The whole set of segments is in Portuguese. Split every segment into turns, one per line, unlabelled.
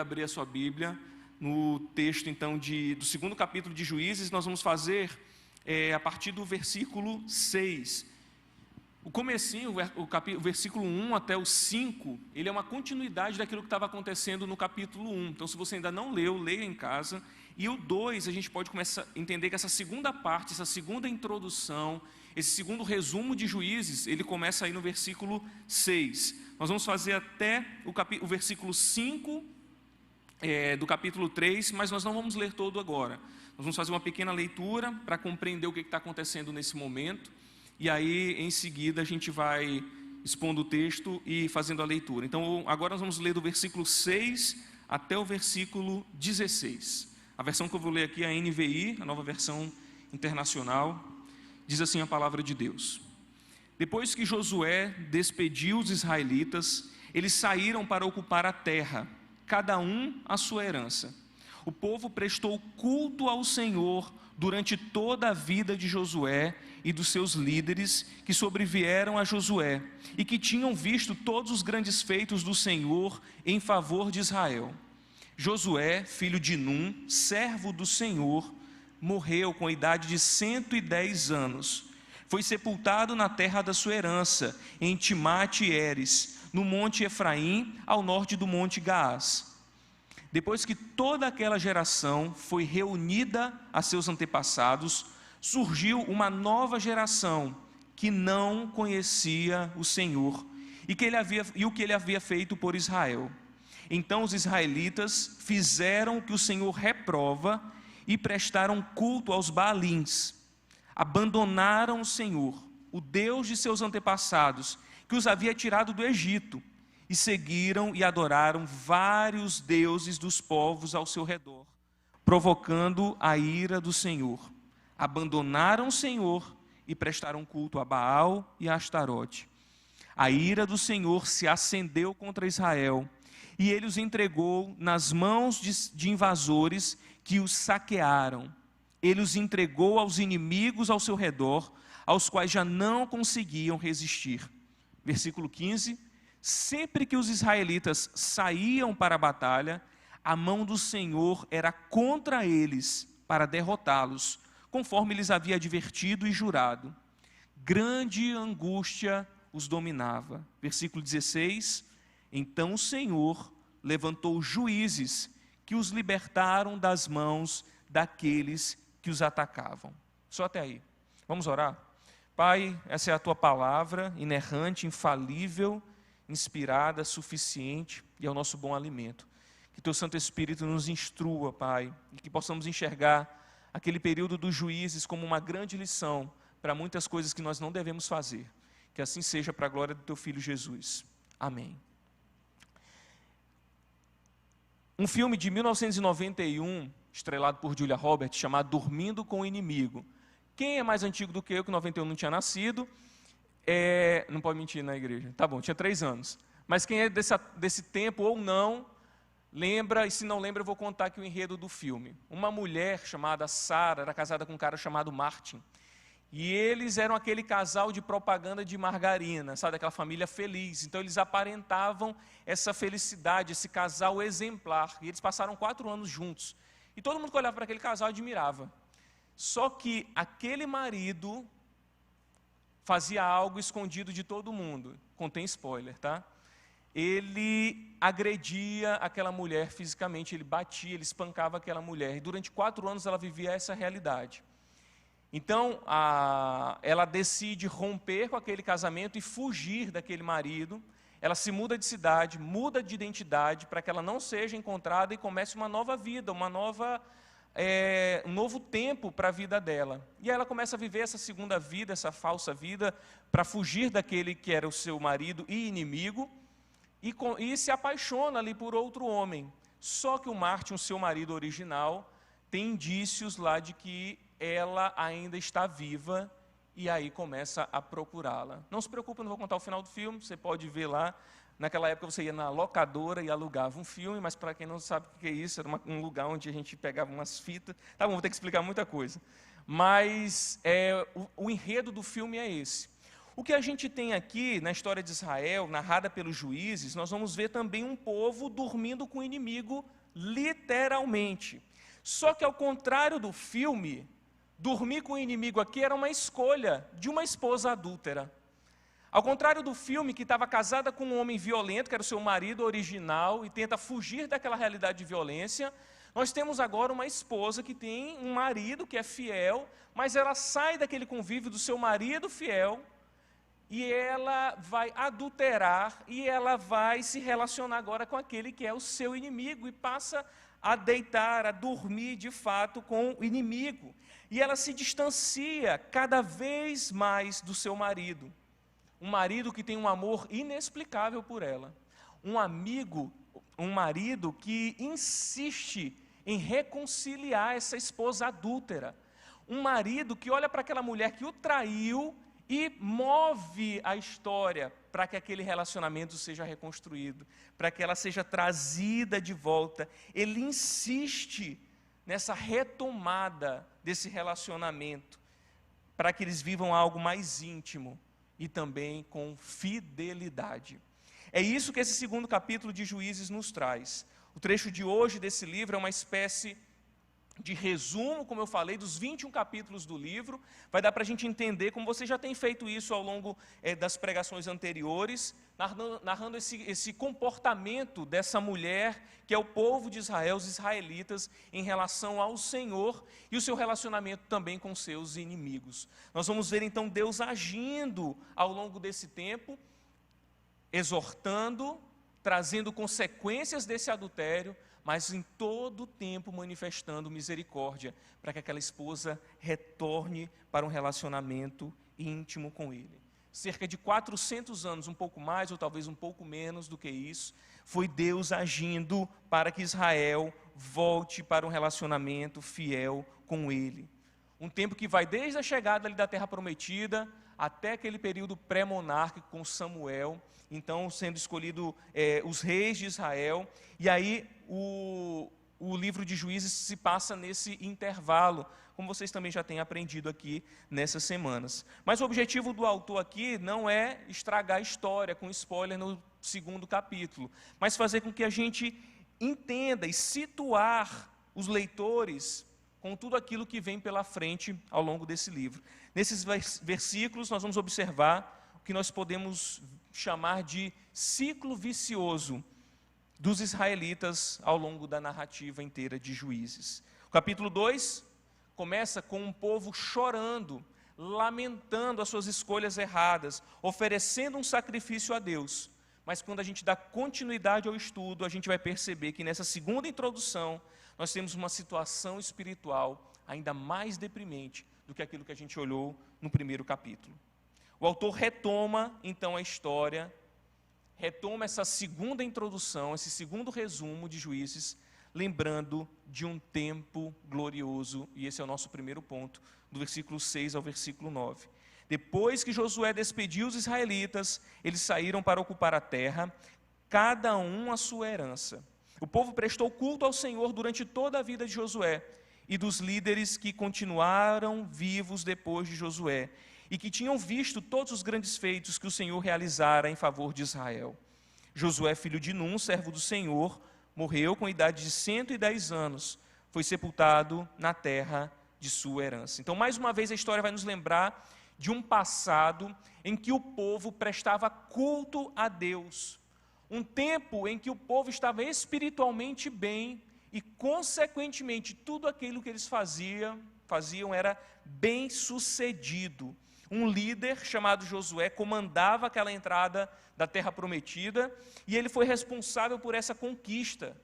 Abrir a sua Bíblia no texto então do segundo capítulo de Juízes. Nós vamos fazer a partir do versículo 6. O comecinho, o versículo 1 até o 5, ele é uma continuidade daquilo que estava acontecendo no capítulo 1. Então, se você ainda não leu, leia em casa. E o 2, a gente pode começar a entender que essa segunda parte, essa segunda introdução, esse segundo resumo de Juízes, ele começa aí no versículo 6. Nós vamos fazer até o versículo 5 do capítulo 3, mas nós não vamos ler todo agora. Nós vamos fazer uma pequena leitura para compreender o que está acontecendo nesse momento. E aí, em seguida, a gente vai expondo o texto e fazendo a leitura. Então, agora nós vamos ler do versículo 6 até o versículo 16. A versão que eu vou ler aqui é a NVI, a nova versão internacional. Diz assim a palavra de Deus: Depois que Josué despediu os israelitas, eles saíram para ocupar a terra, cada um a sua herança. O povo prestou culto ao Senhor durante toda a vida de Josué e dos seus líderes que sobrevieram a Josué e que tinham visto todos os grandes feitos do Senhor em favor de Israel. Josué, filho de Num, servo do Senhor, morreu com a idade de 110 anos. Foi sepultado na terra da sua herança, em Timate-Heres, no monte Efraim, ao norte do monte Gaás. Depois que toda aquela geração foi reunida a seus antepassados, surgiu uma nova geração que não conhecia o Senhor e o que ele havia feito por Israel. Então os israelitas fizeram o que o Senhor reprova e prestaram culto aos Baalins. Abandonaram o Senhor, o Deus de seus antepassados, que os havia tirado do Egito, e seguiram e adoraram vários deuses dos povos ao seu redor, provocando a ira do Senhor. Abandonaram o Senhor e prestaram culto a Baal e a Astarote. A ira do Senhor se acendeu contra Israel, e ele os entregou nas mãos de invasores que os saquearam. Ele os entregou aos inimigos ao seu redor, aos quais já não conseguiam resistir. Versículo 15: Sempre que os israelitas saíam para a batalha, a mão do Senhor era contra eles para derrotá-los, conforme lhes havia advertido e jurado. Grande angústia os dominava. Versículo 16: Então o Senhor levantou juízes que os libertaram das mãos daqueles que os atacavam. Só até aí. Vamos orar? Pai, essa é a tua palavra, inerrante, infalível, inspirada, suficiente, e é o nosso bom alimento. Que teu Santo Espírito nos instrua, Pai, e que possamos enxergar aquele período dos Juízes como uma grande lição para muitas coisas que nós não devemos fazer. Que assim seja para a glória do teu Filho Jesus. Amém. Um filme de 1991, estrelado por Julia Roberts, chamado Dormindo com o Inimigo. Quem é mais antigo do que eu, que em 91 não tinha nascido, não pode mentir na igreja. Tá bom, tinha 3 anos. Mas quem é desse tempo ou não, lembra, e se não lembra eu vou contar aqui o enredo do filme. Uma mulher chamada Sarah era casada com um cara chamado Martin. E eles eram aquele casal de propaganda de margarina, sabe, aquela família feliz. Então eles aparentavam essa felicidade, esse casal exemplar. E eles passaram 4 anos juntos. E todo mundo que olhava para aquele casal admirava. Só que aquele marido fazia algo escondido de todo mundo. Contém spoiler, tá? Ele agredia aquela mulher fisicamente, ele batia, ele espancava aquela mulher. E durante 4 anos ela vivia essa realidade. Então, ela decide romper com aquele casamento e fugir daquele marido. Ela se muda de cidade, muda de identidade para que ela não seja encontrada e comece uma nova vida, um novo tempo para a vida dela. E aí ela começa a viver essa segunda vida, essa falsa vida, para fugir daquele que era o seu marido e inimigo, e se apaixona ali por outro homem. Só que o Martin, o seu marido original, tem indícios lá de que ela ainda está viva, e aí começa a procurá-la. Não se preocupe, eu não vou contar o final do filme, você pode ver lá. Naquela época você ia na locadora e alugava um filme, mas para quem não sabe o que é isso, era um lugar onde a gente pegava umas fitas. Tá bom, vou ter que explicar muita coisa. Mas o enredo do filme é esse. O que a gente tem aqui na história de Israel, narrada pelos juízes, nós vamos ver também um povo dormindo com o inimigo, literalmente. Só que ao contrário do filme, dormir com o inimigo aqui era uma escolha de uma esposa adúltera. Ao contrário do filme, que estava casada com um homem violento, que era o seu marido original, e tenta fugir daquela realidade de violência, nós temos agora uma esposa que tem um marido que é fiel, mas ela sai daquele convívio do seu marido fiel, e ela vai adulterar, e ela vai se relacionar agora com aquele que é o seu inimigo, e passa a deitar, a dormir de fato com o inimigo. E ela se distancia cada vez mais do seu marido. Um marido que tem um amor inexplicável por ela. Um marido que insiste em reconciliar essa esposa adúltera. Um marido que olha para aquela mulher que o traiu e move a história para que aquele relacionamento seja reconstruído, para que ela seja trazida de volta. Ele insiste nessa retomada desse relacionamento, para que eles vivam algo mais íntimo e também com fidelidade. É isso que esse segundo capítulo de Juízes nos traz. O trecho de hoje desse livro é uma espécie de resumo, como eu falei, dos 21 capítulos do livro. Vai dar para a gente entender, como você já tem feito isso ao longo das pregações anteriores, narrando esse comportamento dessa mulher, que é o povo de Israel, os israelitas, em relação ao Senhor e o seu relacionamento também com seus inimigos. Nós vamos ver então Deus agindo ao longo desse tempo, exortando, trazendo consequências desse adultério, mas em todo o tempo manifestando misericórdia, para que aquela esposa retorne para um relacionamento íntimo com ele. Cerca de 400 anos, um pouco mais ou talvez um pouco menos do que isso, foi Deus agindo para que Israel volte para um relacionamento fiel com ele. Um tempo que vai desde a chegada ali da Terra Prometida, até aquele período pré-monárquico com Samuel, então sendo escolhido os reis de Israel, e aí o livro de Juízes se passa nesse intervalo, como vocês também já têm aprendido aqui nessas semanas. Mas o objetivo do autor aqui não é estragar a história com spoiler no segundo capítulo, mas fazer com que a gente entenda e situar os leitores com tudo aquilo que vem pela frente ao longo desse livro. Nesses versículos nós vamos observar o que nós podemos chamar de ciclo vicioso dos israelitas ao longo da narrativa inteira de Juízes. O capítulo 2 começa com um povo chorando, lamentando as suas escolhas erradas, oferecendo um sacrifício a Deus. Mas quando a gente dá continuidade ao estudo, a gente vai perceber que nessa segunda introdução, nós temos uma situação espiritual ainda mais deprimente do que aquilo que a gente olhou no primeiro capítulo. O autor retoma, então, a história, retoma essa segunda introdução, esse segundo resumo de Juízes, lembrando de um tempo glorioso, e esse é o nosso primeiro ponto, do versículo 6 ao versículo 9. Depois que Josué despediu os israelitas, eles saíram para ocupar a terra, cada um a sua herança. O povo prestou culto ao Senhor durante toda a vida de Josué e dos líderes que continuaram vivos depois de Josué e que tinham visto todos os grandes feitos que o Senhor realizara em favor de Israel. Josué, filho de Num, servo do Senhor, morreu com a idade de 110 anos, foi sepultado na terra de sua herança. Então, mais uma vez, a história vai nos lembrar de um passado em que o povo prestava culto a Deus. Um tempo em que o povo estava espiritualmente bem e, consequentemente, tudo aquilo que eles faziam era bem sucedido. Um líder chamado Josué comandava aquela entrada da terra prometida e ele foi responsável por essa conquista.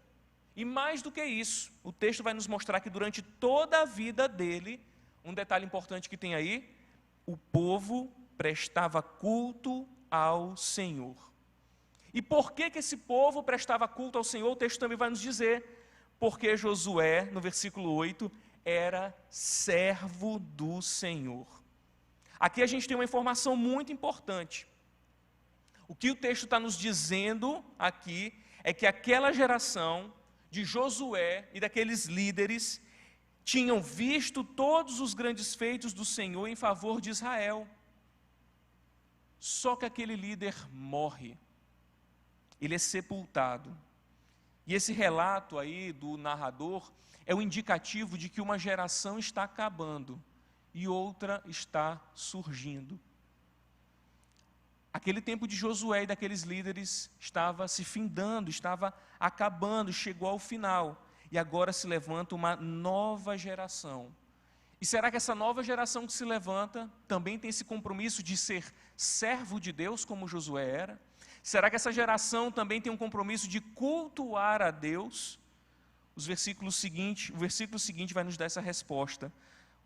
E mais do que isso, o texto vai nos mostrar que durante toda a vida dele, um detalhe importante que tem aí, o povo prestava culto ao Senhor. E por que esse povo prestava culto ao Senhor? O texto também vai nos dizer, porque Josué, no versículo 8, era servo do Senhor. Aqui a gente tem uma informação muito importante. O que o texto está nos dizendo aqui é que aquela geração de Josué e daqueles líderes tinham visto todos os grandes feitos do Senhor em favor de Israel. Só que aquele líder morre, ele é sepultado. E esse relato aí do narrador é o indicativo de que uma geração está acabando e outra está surgindo. Aquele tempo de Josué e daqueles líderes estava se findando, estava acabando, chegou ao final. E agora se levanta uma nova geração. E será que essa nova geração que se levanta também tem esse compromisso de ser servo de Deus, como Josué era? Será que essa geração também tem um compromisso de cultuar a Deus? O versículo seguinte vai nos dar essa resposta.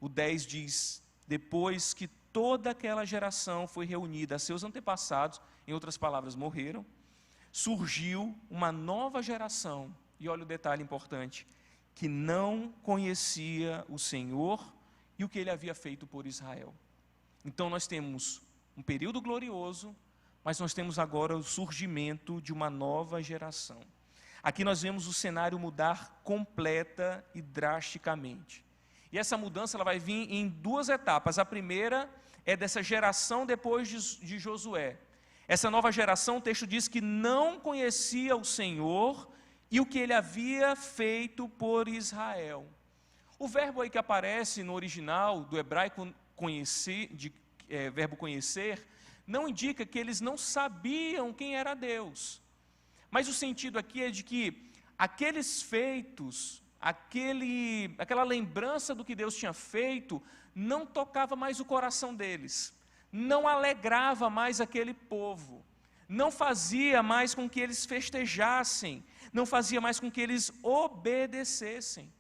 O 10 diz: depois que toda aquela geração foi reunida a seus antepassados, em outras palavras, morreram, surgiu uma nova geração, e olha o detalhe importante, que não conhecia o Senhor e o que Ele havia feito por Israel. Então nós temos um período glorioso, mas nós temos agora o surgimento de uma nova geração. Aqui nós vemos o cenário mudar completa e drasticamente. E essa mudança ela vai vir em duas etapas. A primeira é dessa geração depois de Josué. Essa nova geração, o texto diz que não conhecia o Senhor e o que Ele havia feito por Israel. O verbo aí que aparece no original do hebraico verbo conhecer, não indica que eles não sabiam quem era Deus. Mas o sentido aqui é de que aqueles feitos, aquela lembrança do que Deus tinha feito, não tocava mais o coração deles, não alegrava mais aquele povo, não fazia mais com que eles festejassem, não fazia mais com que eles obedecessem.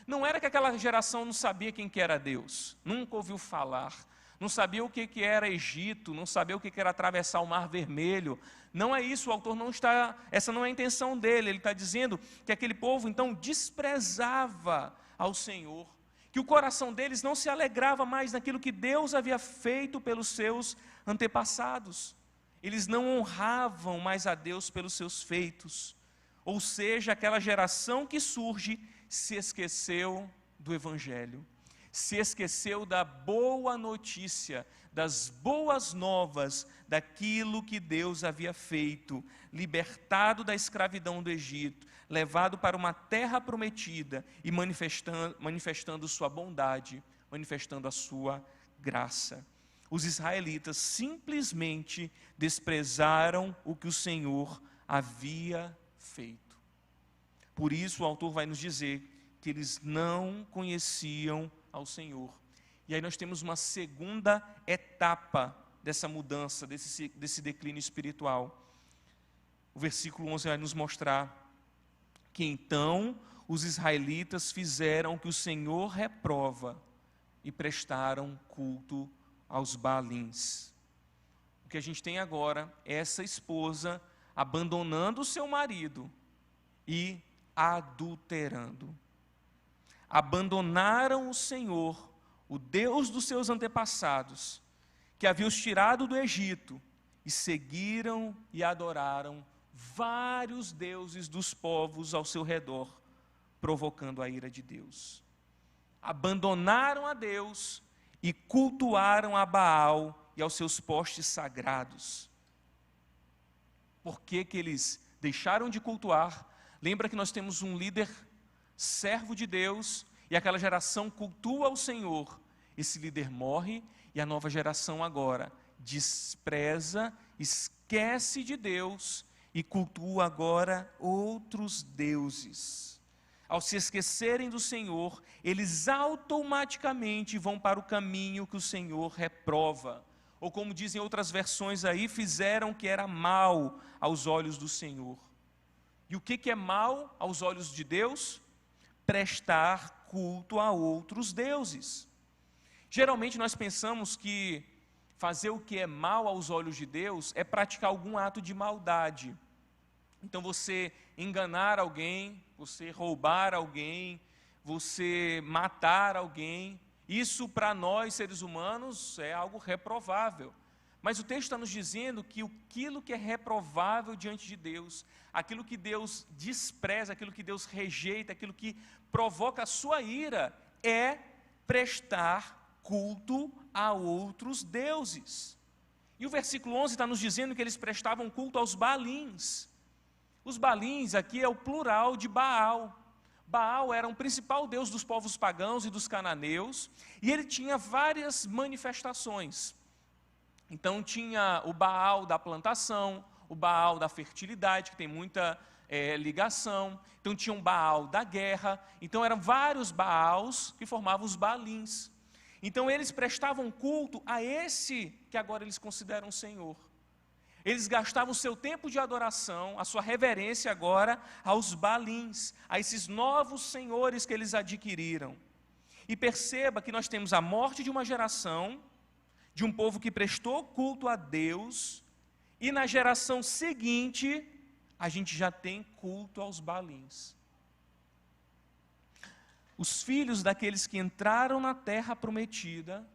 Não era que aquela geração não sabia quem que era Deus, nunca ouviu falar, não sabia o que era Egito, não sabia o que era atravessar o Mar Vermelho. Não é isso, o autor não está, essa não é a intenção dele, ele está dizendo que aquele povo então desprezava ao Senhor, que o coração deles não se alegrava mais naquilo que Deus havia feito pelos seus antepassados, eles não honravam mais a Deus pelos seus feitos, ou seja, aquela geração que surge se esqueceu do Evangelho, se esqueceu da boa notícia, das boas novas, daquilo que Deus havia feito, libertado da escravidão do Egito, levado para uma terra prometida e manifestando sua bondade, manifestando a sua graça. Os israelitas simplesmente desprezaram o que o Senhor havia feito. Por isso o autor vai nos dizer que eles não conheciam ao Senhor. E aí nós temos uma segunda etapa dessa mudança, desse declínio espiritual. O versículo 11 vai nos mostrar que então os israelitas fizeram o que o Senhor reprova e prestaram culto aos Baalins. O que a gente tem agora é essa esposa abandonando o seu marido e adulterando. Abandonaram o Senhor, o Deus dos seus antepassados, que havia os tirado do Egito, e seguiram e adoraram vários deuses dos povos ao seu redor, provocando a ira de Deus. Abandonaram a Deus e cultuaram a Baal e aos seus postes sagrados. Por que que eles deixaram de cultuar? Lembra que nós temos um líder servo de Deus, e aquela geração cultua o Senhor. Esse líder morre, e a nova geração agora despreza, esquece de Deus, e cultua agora outros deuses. Ao se esquecerem do Senhor, eles automaticamente vão para o caminho que o Senhor reprova. Ou como dizem outras versões aí, fizeram o que era mal aos olhos do Senhor. E o que é mal aos olhos de Deus? Prestar culto a outros deuses. Geralmente nós pensamos que fazer o que é mal aos olhos de Deus é praticar algum ato de maldade. Então você enganar alguém, você roubar alguém, você matar alguém, isso para nós seres humanos é algo reprovável. Mas o texto está nos dizendo que aquilo que é reprovável diante de Deus, aquilo que Deus despreza, aquilo que Deus rejeita, aquilo que provoca a sua ira, é prestar culto a outros deuses. E o versículo 11 está nos dizendo que eles prestavam culto aos Baalins. Os Baalins aqui é o plural de Baal. Baal era o principal deus dos povos pagãos e dos cananeus, e ele tinha várias manifestações. Então tinha o Baal da plantação, o Baal da fertilidade, que tem muita ligação. Então tinha um Baal da guerra. Então eram vários Baals que formavam os Baalins. Então eles prestavam culto a esse que agora eles consideram Senhor. Eles gastavam o seu tempo de adoração, a sua reverência agora aos Baalins, a esses novos senhores que eles adquiriram. E perceba que nós temos a morte de uma geração, de um povo que prestou culto a Deus, e na geração seguinte, a gente já tem culto aos Baalins. Os filhos daqueles que entraram na terra prometida,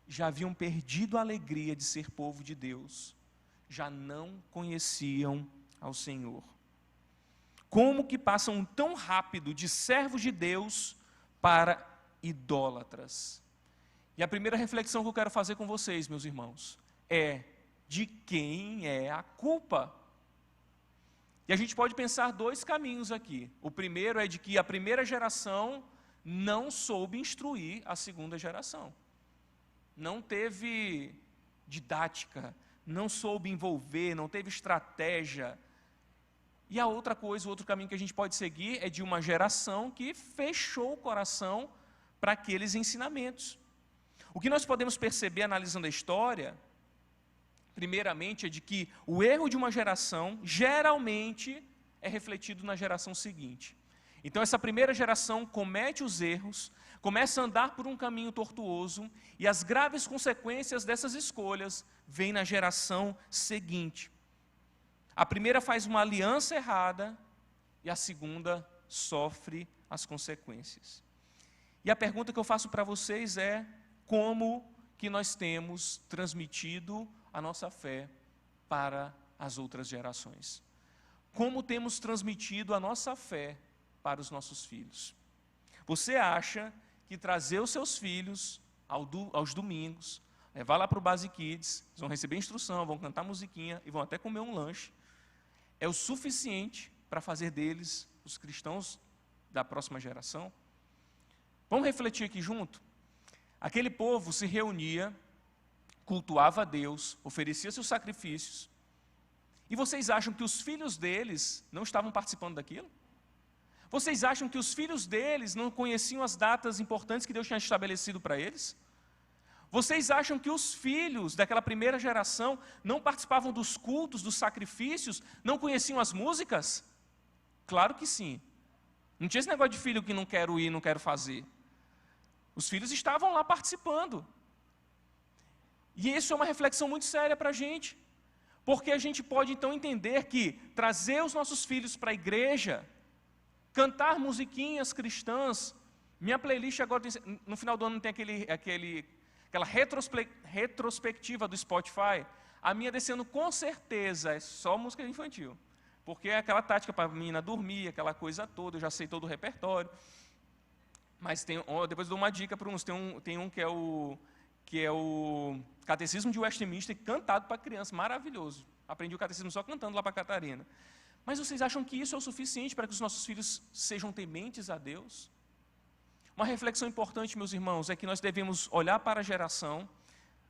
já haviam perdido a alegria de ser povo de Deus, já não conheciam ao Senhor. Como que passam tão rápido de servos de Deus para idólatras? E a primeira reflexão que eu quero fazer com vocês, meus irmãos, é de quem é a culpa? E a gente pode pensar dois caminhos aqui. O primeiro é de que a primeira geração não soube instruir a segunda geração. Não teve didática, não soube envolver, não teve estratégia. E a outra coisa, o outro caminho que a gente pode seguir é de uma geração que fechou o coração para aqueles ensinamentos. O que nós podemos perceber analisando a história, primeiramente, é de que o erro de uma geração geralmente é refletido na geração seguinte. Então essa primeira geração comete os erros, começa a andar por um caminho tortuoso, e as graves consequências dessas escolhas vêm na geração seguinte. A primeira faz uma aliança errada, e a segunda sofre as consequências. E a pergunta que eu faço para vocês é: como que nós temos transmitido a nossa fé para as outras gerações? Como temos transmitido a nossa fé para os nossos filhos? Você acha que trazer os seus filhos aos domingos, levar lá para o Base Kids, eles vão receber instrução, vão cantar musiquinha e vão até comer um lanche, é o suficiente para fazer deles os cristãos da próxima geração? Vamos refletir aqui junto? Aquele povo se reunia, cultuava a Deus, oferecia seus sacrifícios, e vocês acham que os filhos deles não estavam participando daquilo? Vocês acham que os filhos deles não conheciam as datas importantes que Deus tinha estabelecido para eles? Vocês acham que os filhos daquela primeira geração não participavam dos cultos, dos sacrifícios, não conheciam as músicas? Claro que sim. Não tinha esse negócio de filho que não quero ir, não quero fazer. Os filhos estavam lá participando. E isso é uma reflexão muito séria para a gente. Porque a gente pode então entender que trazer os nossos filhos para a igreja, cantar musiquinhas cristãs, minha playlist agora tem, no final do ano tem aquela retrospectiva do Spotify, a minha descendo com certeza é só música infantil, porque é aquela tática para a menina dormir, aquela coisa toda, eu já sei todo o repertório. Mas depois eu dou uma dica para uns, tem um que é o Catecismo de Westminster, cantado para criança, maravilhoso. Aprendi o catecismo só cantando lá para Catarina. Mas vocês acham que isso é o suficiente para que os nossos filhos sejam tementes a Deus? Uma reflexão importante, meus irmãos, é que nós devemos olhar para a geração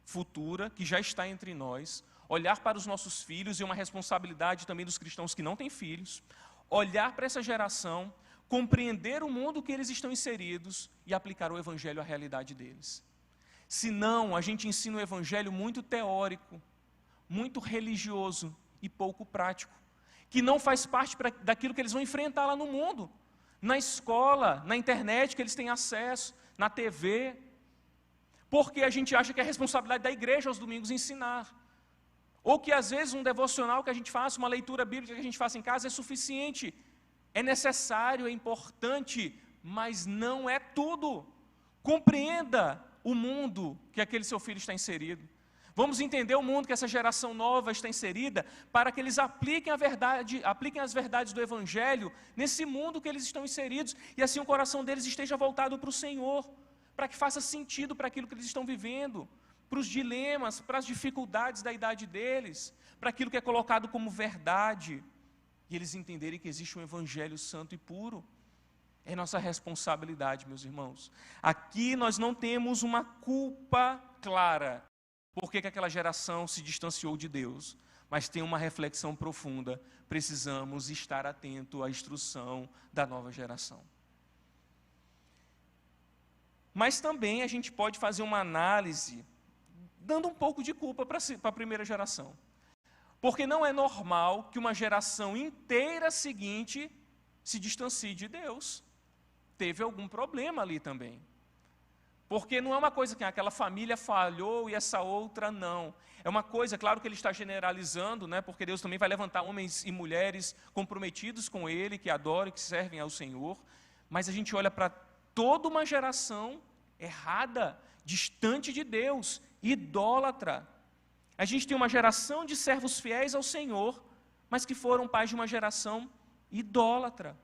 futura, que já está entre nós, olhar para os nossos filhos, e uma responsabilidade também dos cristãos que não têm filhos, olhar para essa geração, compreender o mundo que eles estão inseridos e aplicar o Evangelho à realidade deles. Senão, a gente ensina o Evangelho muito teórico, muito religioso e pouco prático, que não faz parte daquilo que eles vão enfrentar lá no mundo, na escola, na internet que eles têm acesso, na TV, porque a gente acha que é responsabilidade da igreja aos domingos ensinar, ou que às vezes um devocional que a gente faça, uma leitura bíblica que a gente faça em casa é suficiente, é necessário, é importante, mas não é tudo. Compreenda o mundo que aquele seu filho está inserido. Vamos entender o mundo que essa geração nova está inserida, para que eles apliquem as verdades do Evangelho nesse mundo que eles estão inseridos, e assim o coração deles esteja voltado para o Senhor, para que faça sentido para aquilo que eles estão vivendo, para os dilemas, para as dificuldades da idade deles, para aquilo que é colocado como verdade, e eles entenderem que existe um evangelho santo e puro. É nossa responsabilidade, meus irmãos. Aqui nós não temos uma culpa clara por que aquela geração se distanciou de Deus, mas tem uma reflexão profunda. Precisamos estar atento à instrução da nova geração. Mas também a gente pode fazer uma análise dando um pouco de culpa para a primeira geração. Porque não é normal que uma geração inteira seguinte se distancie de Deus. Teve algum problema ali também. Porque não é uma coisa que aquela família falhou e essa outra não. É uma coisa, claro que ele está generalizando, né? Porque Deus também vai levantar homens e mulheres comprometidos com Ele, que adoram e que servem ao Senhor. Mas a gente olha para toda uma geração errada, distante de Deus, idólatra. A gente tem uma geração de servos fiéis ao Senhor, mas que foram pais de uma geração idólatra.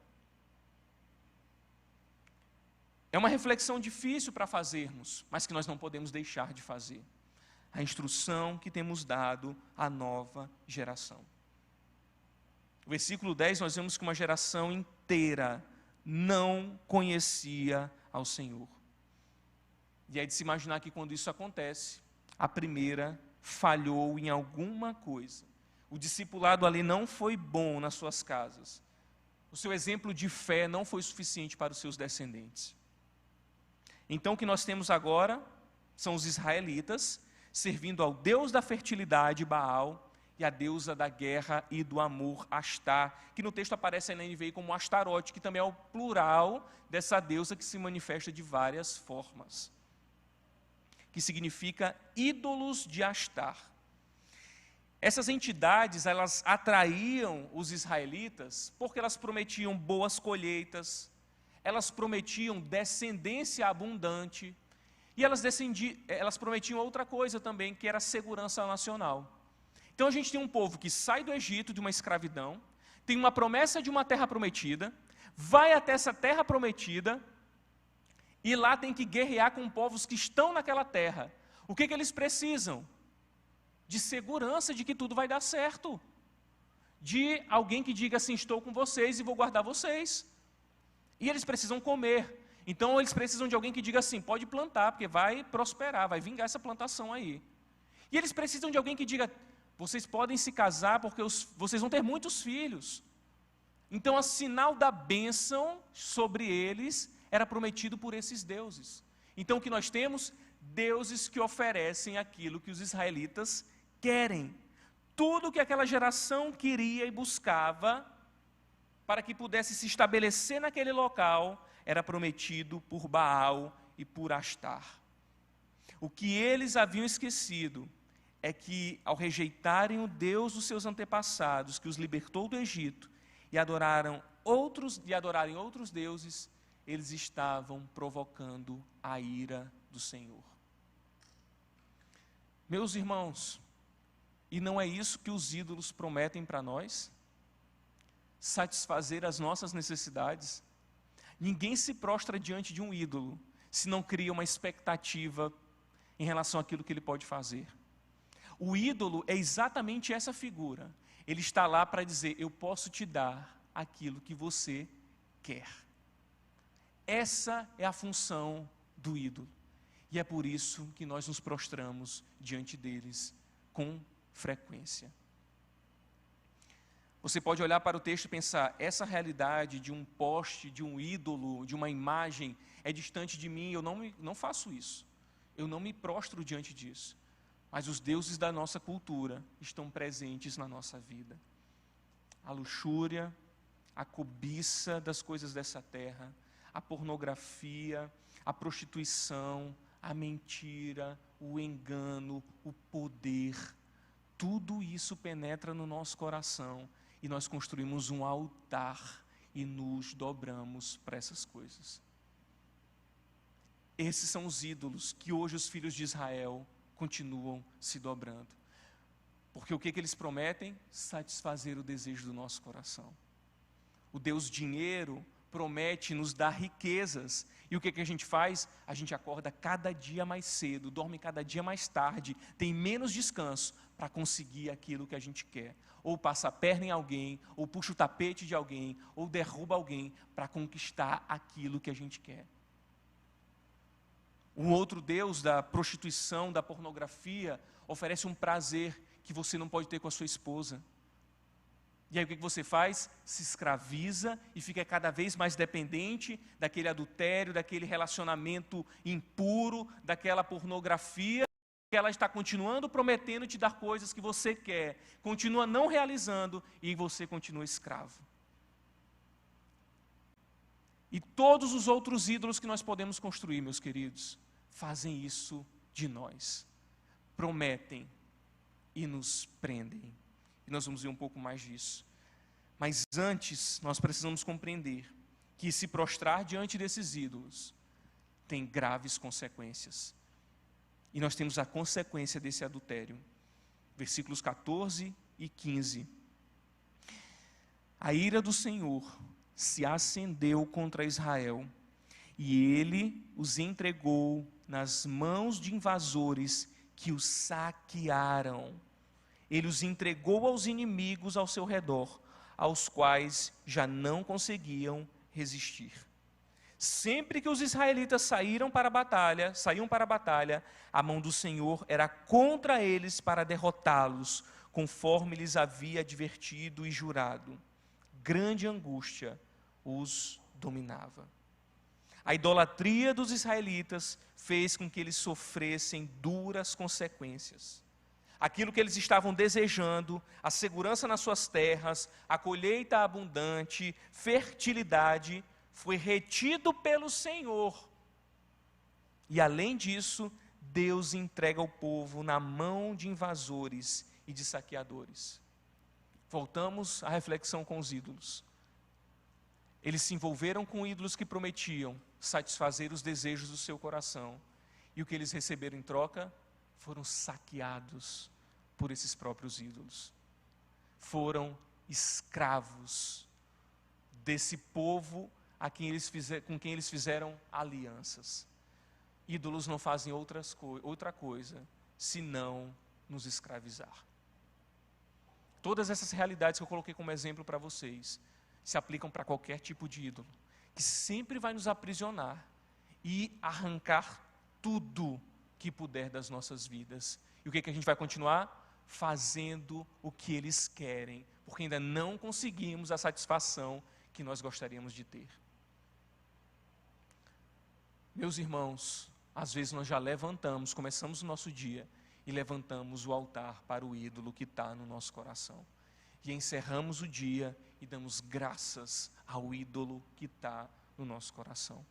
É uma reflexão difícil para fazermos, mas que nós não podemos deixar de fazer. A instrução que temos dado à nova geração. No versículo 10, nós vemos que uma geração inteira não conhecia ao Senhor. E é de se imaginar que quando isso acontece, a primeira falhou em alguma coisa. O discipulado ali não foi bom nas suas casas. O seu exemplo de fé não foi suficiente para os seus descendentes. Então o que nós temos agora são os israelitas servindo ao Deus da fertilidade, Baal, e a deusa da guerra e do amor, Astar, que no texto aparece aí na NVI como Astarote, que também é o plural dessa deusa que se manifesta de várias formas, que significa ídolos de Astar. Essas entidades, elas atraíam os israelitas porque elas prometiam boas colheitas, elas prometiam descendência abundante, e elas prometiam outra coisa também, que era segurança nacional. Então a gente tem um povo que sai do Egito, de uma escravidão, tem uma promessa de uma terra prometida, vai até essa terra prometida, e lá tem que guerrear com povos que estão naquela terra. O que eles precisam? De segurança de que tudo vai dar certo. De alguém que diga assim, estou com vocês e vou guardar vocês. E eles precisam comer. Então eles precisam de alguém que diga assim, pode plantar, porque vai prosperar, vai vingar essa plantação aí. E eles precisam de alguém que diga, vocês podem se casar porque vocês vão ter muitos filhos. Então, o sinal da bênção sobre eles era prometido por esses deuses. Então, o que nós temos? Deuses que oferecem aquilo que os israelitas querem. Tudo que aquela geração queria e buscava para que pudesse se estabelecer naquele local era prometido por Baal e por Astar. O que eles haviam esquecido é que, ao rejeitarem o Deus dos seus antepassados, que os libertou do Egito, e adorarem outros deuses, eles estavam provocando a ira do Senhor. Meus irmãos, e não é isso que os ídolos prometem para nós? Satisfazer as nossas necessidades? Ninguém se prostra diante de um ídolo se não cria uma expectativa em relação àquilo que ele pode fazer. O ídolo é exatamente essa figura. Ele está lá para dizer, eu posso te dar aquilo que você quer. Essa é a função do ídolo. E é por isso que nós nos prostramos diante deles com frequência. Você pode olhar para o texto e pensar, essa realidade de um poste, de um ídolo, de uma imagem, é distante de mim, eu não faço isso. Eu não me prostro diante disso. Mas os deuses da nossa cultura estão presentes na nossa vida. A luxúria, a cobiça das coisas dessa terra, a pornografia, a prostituição, a mentira, o engano, o poder, tudo isso penetra no nosso coração e nós construímos um altar e nos dobramos para essas coisas. Esses são os ídolos que hoje os filhos de Israel continuam se dobrando. Porque o que eles prometem? Satisfazer o desejo do nosso coração. O Deus dinheiro promete nos dar riquezas. E o que a gente faz? A gente acorda cada dia mais cedo, dorme cada dia mais tarde, tem menos descanso para conseguir aquilo que a gente quer. Ou passa a perna em alguém, ou puxa o tapete de alguém, ou derruba alguém para conquistar aquilo que a gente quer. Um outro deus da prostituição, da pornografia, oferece um prazer que você não pode ter com a sua esposa. E aí o que você faz? Se escraviza e fica cada vez mais dependente daquele adultério, daquele relacionamento impuro, daquela pornografia, que ela está continuando prometendo te dar coisas que você quer, continua não realizando e você continua escravo. E todos os outros ídolos que nós podemos construir, meus queridos, fazem isso de nós. Prometem e nos prendem. E nós vamos ver um pouco mais disso. Mas antes, nós precisamos compreender que se prostrar diante desses ídolos tem graves consequências. E nós temos a consequência desse adultério. Versículos 14 e 15. A ira do Senhor se acendeu contra Israel, e ele os entregou nas mãos de invasores que os saquearam. Ele os entregou aos inimigos ao seu redor, aos quais já não conseguiam resistir. Sempre que os israelitas saíam para a batalha, a mão do Senhor era contra eles para derrotá-los, conforme lhes havia advertido e jurado. Grande angústia os dominava. A idolatria dos israelitas fez com que eles sofressem duras consequências. Aquilo que eles estavam desejando, a segurança nas suas terras, a colheita abundante, fertilidade, foi retido pelo Senhor. E além disso, Deus entrega o povo na mão de invasores e de saqueadores. Voltamos à reflexão com os ídolos. Eles se envolveram com ídolos que prometiam satisfazer os desejos do seu coração. E o que eles receberam em troca? Foram saqueados por esses próprios ídolos. Foram escravos desse povo com quem eles fizeram alianças. Ídolos não fazem outra coisa senão nos escravizar. Todas essas realidades que eu coloquei como exemplo para vocês se aplicam para qualquer tipo de ídolo, que sempre vai nos aprisionar e arrancar tudo que puder das nossas vidas. E o que a gente vai continuar? Fazendo o que eles querem, porque ainda não conseguimos a satisfação que nós gostaríamos de ter. Meus irmãos, às vezes nós já começamos o nosso dia e levantamos o altar para o ídolo que está no nosso coração. E encerramos o dia e damos graças ao ídolo que está no nosso coração.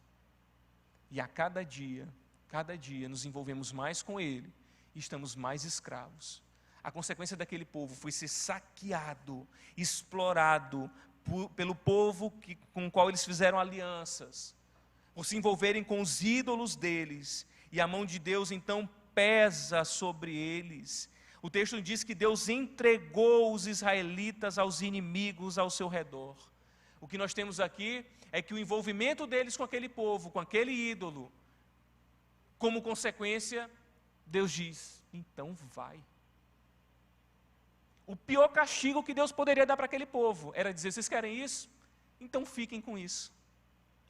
E a cada dia nos envolvemos mais com ele e estamos mais escravos. A consequência daquele povo foi ser saqueado, explorado pelo povo com o qual eles fizeram alianças, por se envolverem com os ídolos deles, e a mão de Deus então pesa sobre eles. O texto diz que Deus entregou os israelitas aos inimigos ao seu redor. O que nós temos aqui é que o envolvimento deles com aquele povo, com aquele ídolo, como consequência, Deus diz, então vai. O pior castigo que Deus poderia dar para aquele povo era dizer, vocês querem isso? Então fiquem com isso.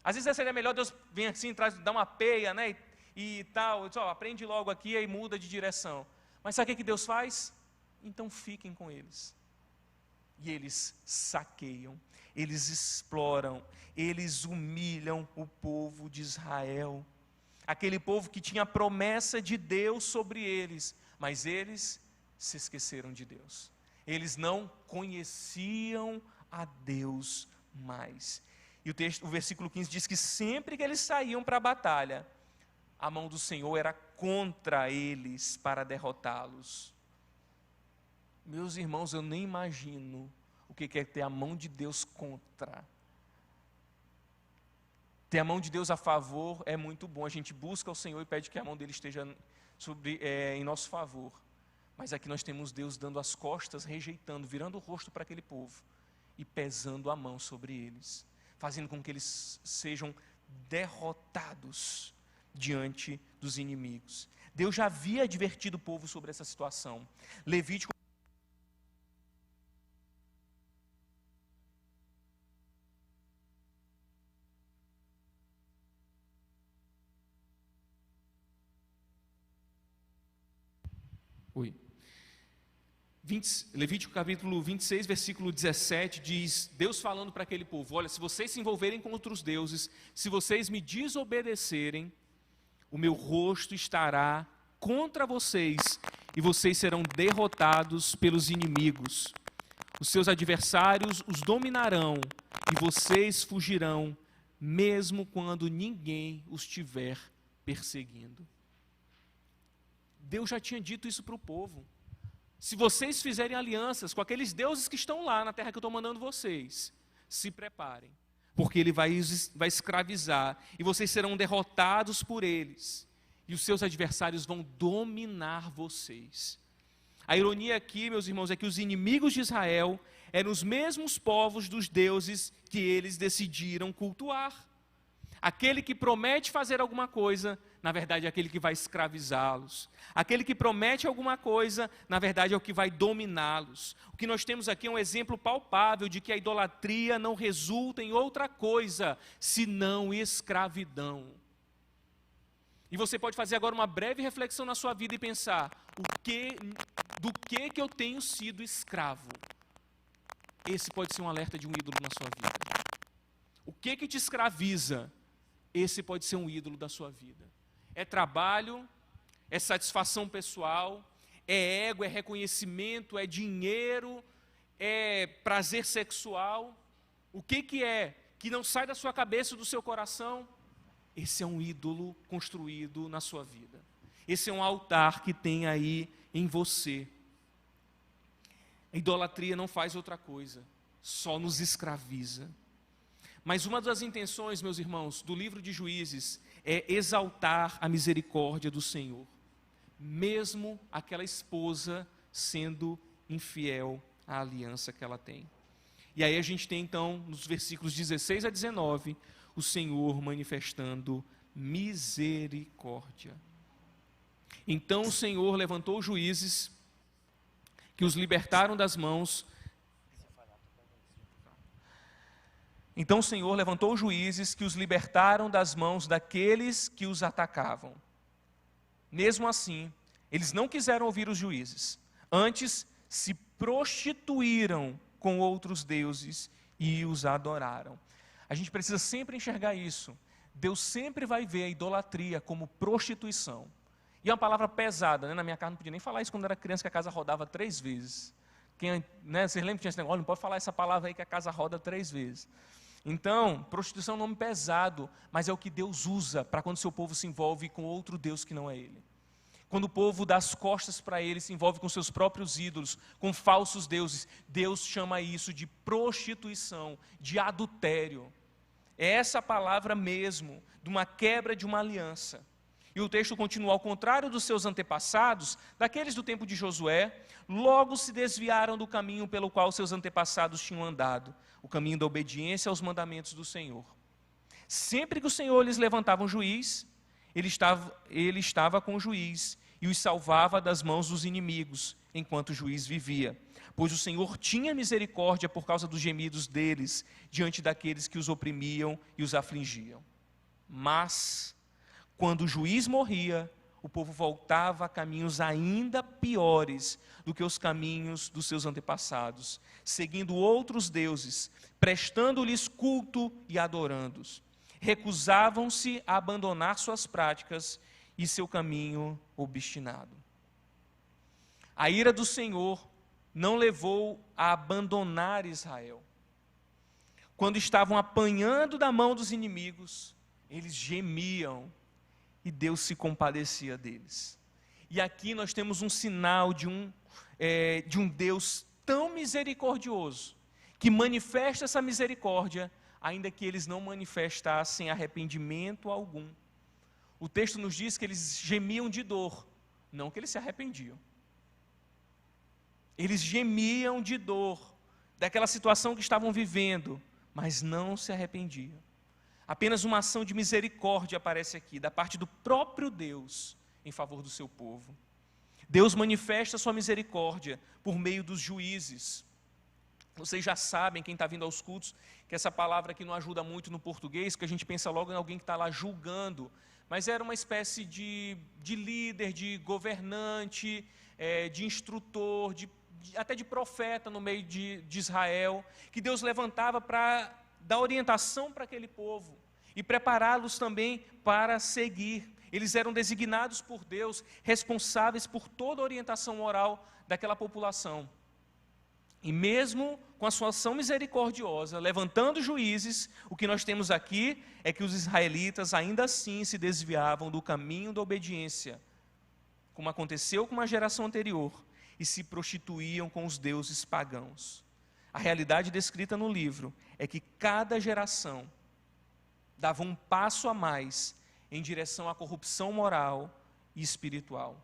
Às vezes seria melhor Deus vir assim, dar uma peia, né, e tal, diz, aprende logo aqui e muda de direção. Mas sabe o que Deus faz? Então fiquem com eles. E eles saqueiam, eles exploram, eles humilham o povo de Israel. Aquele povo que tinha a promessa de Deus sobre eles, mas eles se esqueceram de Deus. Eles não conheciam a Deus mais. E o versículo 15 diz que sempre que eles saíam para a batalha, a mão do Senhor era contra eles para derrotá-los. Meus irmãos, eu nem imagino o que é ter a mão de Deus contra. Ter a mão de Deus a favor é muito bom. A gente busca o Senhor e pede que a mão dele esteja em nosso favor. Mas aqui nós temos Deus dando as costas, rejeitando, virando o rosto para aquele povo e pesando a mão sobre eles, fazendo com que eles sejam derrotados diante dos inimigos. Deus já havia advertido o povo sobre essa situação. Levítico Levítico capítulo 26, versículo 17, diz, Deus falando para aquele povo, olha, se vocês se envolverem com outros deuses, se vocês me desobedecerem, o meu rosto estará contra vocês, e vocês serão derrotados pelos inimigos. Os seus adversários os dominarão, e vocês fugirão, mesmo quando ninguém os estiver perseguindo. Deus já tinha dito isso para o povo. Se vocês fizerem alianças com aqueles deuses que estão lá na terra que eu estou mandando vocês, se preparem, porque ele vai escravizar, e vocês serão derrotados por eles, e os seus adversários vão dominar vocês. A ironia aqui, meus irmãos, é que os inimigos de Israel eram os mesmos povos dos deuses que eles decidiram cultuar. Aquele que promete fazer alguma coisa, na verdade é aquele que vai escravizá-los. Aquele que promete alguma coisa, na verdade é o que vai dominá-los. O que nós temos aqui é um exemplo palpável de que a idolatria não resulta em outra coisa, senão escravidão. E você pode fazer agora uma breve reflexão na sua vida e pensar, do que eu tenho sido escravo? Esse pode ser um alerta de um ídolo na sua vida. O que te escraviza? Esse pode ser um ídolo da sua vida. É trabalho, é satisfação pessoal, é ego, é reconhecimento, é dinheiro, é prazer sexual. O que é que não sai da sua cabeça e do seu coração? Esse é um ídolo construído na sua vida. Esse é um altar que tem aí em você. A idolatria não faz outra coisa, só nos escraviza. Mas uma das intenções, meus irmãos, do livro de Juízes é exaltar a misericórdia do Senhor, mesmo aquela esposa sendo infiel à aliança que ela tem. E aí a gente tem então, nos versículos 16 a 19, o Senhor manifestando misericórdia. Então o Senhor levantou juízes que os libertaram das mãos. Então o Senhor levantou juízes que os libertaram das mãos daqueles que os atacavam. Mesmo assim, eles não quiseram ouvir os juízes. Antes, se prostituíram com outros deuses e os adoraram. A gente precisa sempre enxergar isso. Deus sempre vai ver a idolatria como prostituição. E é uma palavra pesada, né? Na minha casa não podia nem falar isso quando era criança, que a casa rodava 3 vezes. Vocês lembram que tinha esse negócio? Não pode falar essa palavra aí que a casa roda 3 vezes. Então, prostituição é um nome pesado, mas é o que Deus usa para quando seu povo se envolve com outro Deus que não é Ele. Quando o povo dá as costas para Ele, se envolve com seus próprios ídolos, com falsos deuses, Deus chama isso de prostituição, de adultério. É essa palavra mesmo, de uma quebra de uma aliança. E o texto continua, ao contrário dos seus antepassados, daqueles do tempo de Josué, logo se desviaram do caminho pelo qual seus antepassados tinham andado, o caminho da obediência aos mandamentos do Senhor. Sempre que o Senhor lhes levantava um juiz, ele estava com o juiz e os salvava das mãos dos inimigos, enquanto o juiz vivia. Pois o Senhor tinha misericórdia por causa dos gemidos deles, diante daqueles que os oprimiam e os afligiam. Mas, quando o juiz morria, o povo voltava a caminhos ainda piores do que os caminhos dos seus antepassados, seguindo outros deuses, prestando-lhes culto e adorando-os. Recusavam-se a abandonar suas práticas e seu caminho obstinado. A ira do Senhor não levou a abandonar Israel. Quando estavam apanhando da mão dos inimigos, eles gemiam e Deus se compadecia deles. E aqui nós temos um sinal de um Deus tão misericordioso, que manifesta essa misericórdia, ainda que eles não manifestassem arrependimento algum. O texto nos diz que eles gemiam de dor, não que eles se arrependiam. Eles gemiam de dor, daquela situação que estavam vivendo, mas não se arrependiam. Apenas uma ação de misericórdia aparece aqui, da parte do próprio Deus, em favor do seu povo. Deus manifesta sua misericórdia por meio dos juízes. Vocês já sabem, quem está vindo aos cultos, que essa palavra aqui não ajuda muito no português, porque a gente pensa logo em alguém que está lá julgando, mas era uma espécie de líder, de governante, de instrutor, até de profeta no meio de Israel, que Deus levantava para dar orientação para aquele povo e prepará-los também para seguir. Eles eram designados por Deus, responsáveis por toda a orientação moral daquela população. E mesmo com a sua ação misericordiosa, levantando juízes, o que nós temos aqui é que os israelitas ainda assim se desviavam do caminho da obediência, como aconteceu com uma geração anterior, e se prostituíam com os deuses pagãos. A realidade descrita no livro é que cada geração dava um passo a mais em direção à corrupção moral e espiritual.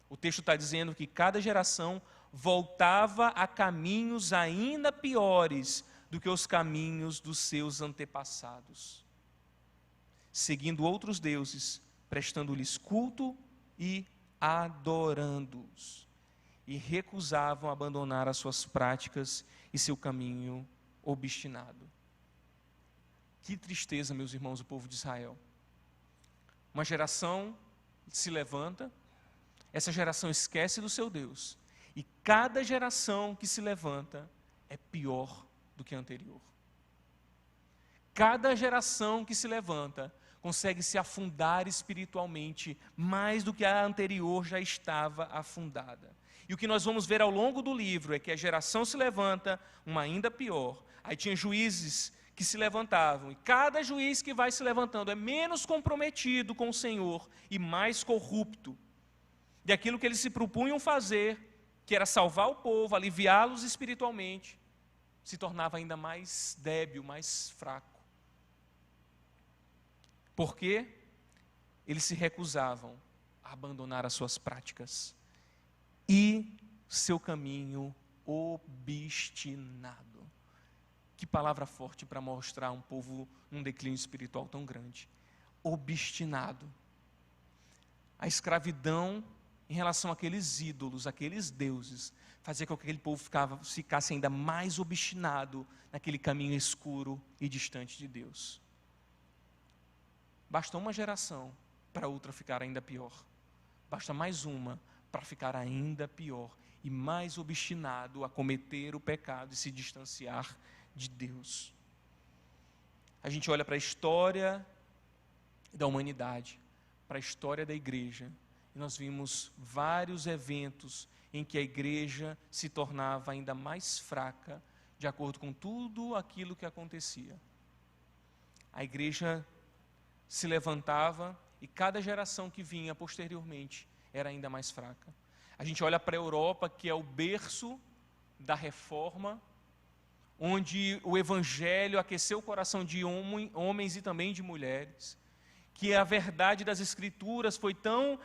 O texto está dizendo que cada geração voltava a caminhos ainda piores do que os caminhos dos seus antepassados, seguindo outros deuses, prestando-lhes culto e adorando-os, e recusavam abandonar as suas práticas e seu caminho obstinado. Que tristeza, meus irmãos, o povo de Israel. Uma geração se levanta, essa geração esquece do seu Deus, e cada geração que se levanta é pior do que a anterior. Cada geração que se levanta consegue se afundar espiritualmente mais do que a anterior já estava afundada. E o que nós vamos ver ao longo do livro é que a geração se levanta, uma ainda pior. Aí tinha juízes que se levantavam, e cada juiz que vai se levantando é menos comprometido com o Senhor e mais corrupto. E aquilo que eles se propunham fazer, que era salvar o povo, aliviá-los espiritualmente, se tornava ainda mais débil, mais fraco. Porque eles se recusavam a abandonar as suas práticas e seu caminho obstinado. Que palavra forte para mostrar um povo num declínio espiritual tão grande. Obstinado. A escravidão em relação àqueles ídolos, àqueles deuses, fazia com que aquele povo ficasse ainda mais obstinado naquele caminho escuro e distante de Deus. Basta uma geração para outra ficar ainda pior. Basta mais uma para ficar ainda pior e mais obstinado a cometer o pecado e se distanciar de Deus. A gente olha para a história da humanidade, para a história da igreja, e nós vimos vários eventos em que a igreja se tornava ainda mais fraca, de acordo com tudo aquilo que acontecia. A igreja se levantava e cada geração que vinha posteriormente era ainda mais fraca. A gente olha para a Europa, que é o berço da reforma, onde o evangelho aqueceu o coração de homens e também de mulheres, que a verdade das escrituras foi tão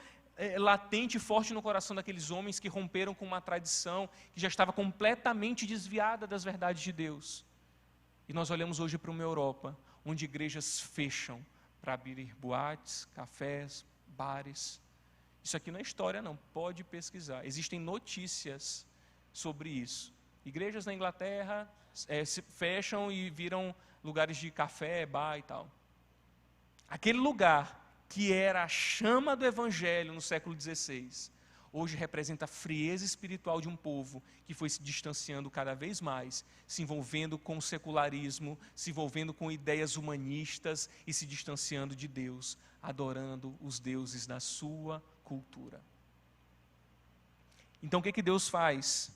latente e forte no coração daqueles homens que romperam com uma tradição que já estava completamente desviada das verdades de Deus. E nós olhamos hoje para uma Europa, onde igrejas fecham para abrir boates, cafés, bares. Isso aqui não é história não, pode pesquisar. Existem notícias sobre isso. Igrejas na Inglaterra se fecham e viram lugares de café, bar e tal. Aquele lugar que era a chama do evangelho no século XVI, hoje representa a frieza espiritual de um povo que foi se distanciando cada vez mais, se envolvendo com o secularismo, se envolvendo com ideias humanistas e se distanciando de Deus, adorando os deuses da sua cultura. Então o que Deus faz?